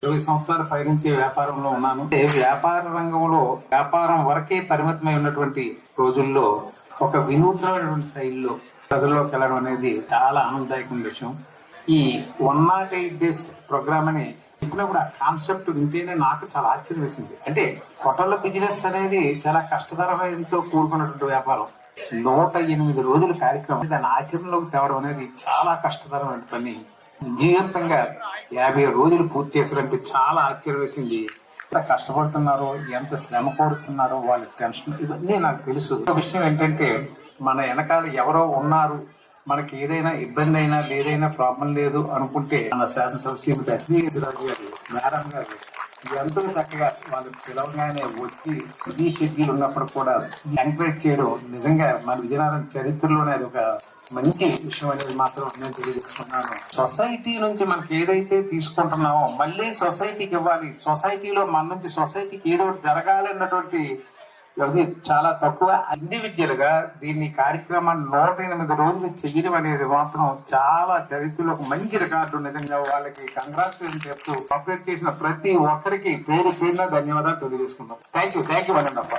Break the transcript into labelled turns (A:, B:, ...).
A: 20 సంవత్సరాల పైనుంచి వ్యాపారంలో ఉన్నాను. వ్యాపార రంగంలో వ్యాపారం వరకే పరిమితమై ఉన్నటువంటి రోజుల్లో ఒక వినూత్నమైనటువంటి శైలిలో ప్రజల్లోకి వెళ్ళడం అనేది చాలా ఆనందదాయకమైన విషయం. ఈ 108 డేస్ ప్రోగ్రామ్ అని చెప్పినప్పుడు ఆ కాన్సెప్ట్ వింటేనే నాకు చాలా ఆశ్చర్యం వేసింది. అంటే హోటల్ బిజినెస్ అనేది చాలా కష్టతరమైనతో కూడుకున్నటువంటి వ్యాపారం. 108 రోజుల కార్యక్రమం దాన్ని ఆచరణలోకి తేవడం అనేది చాలా కష్టతరమైన పని. జీవితంగా 50 రోజులు పూర్తి చేశారంటే చాలా ఆశ్చర్యం వేసింది. ఎంత కష్టపడుతున్నారో, ఎంత శ్రమ కోరుతున్నారో, వాళ్ళ టెన్షన్ ఇవన్నీ నాకు తెలుసు. ఒక విషయం ఏంటంటే మన వెనకాల ఎవరో ఉన్నారు, మనకి ఏదైనా ఇబ్బంది అయినా ఏదైనా ప్రాబ్లం లేదు అనుకుంటే మన శాసనసభ శ్రీమతి అగ్నిరాజు గారు, మేడం గారు ఎంతో చక్కగా వాళ్ళు పిలవగానే వచ్చి ఈ షెడ్యూల్ ఉన్నప్పుడు కూడా ఎంకరేజ్ చేయడం నిజంగా మన విజయనగరం చరిత్రలోనే అది ఒక మంచి విషయం అనేది మాత్రం నేను తెలియజేసుకున్నాను. సొసైటీ నుంచి మనకి ఏదైతే తీసుకుంటున్నామో మళ్ళీ సొసైటీకి ఇవ్వాలి. సొసైటీలో మన నుంచి సొసైటీకి ఏదో ఒకటి జరగాలి అన్నటువంటి అది చాలా తక్కువ. ఇండివిజువల్ గా దీన్ని కార్యక్రమాన్ని 108 రోజులు చేయడం అనేది మాత్రం చాలా చరిత్రలో ఒక మంచి రికార్డు. నిజంగా వాళ్ళకి కంగ్రాచులేషన్ చెప్తూ కోఆపరేట్ చేసిన ప్రతి ఒక్కరికి పేరు పేరున ధన్యవాదాలు తెలియజేసుకుంటాం. థ్యాంక్ యూ అనండి అప్ప.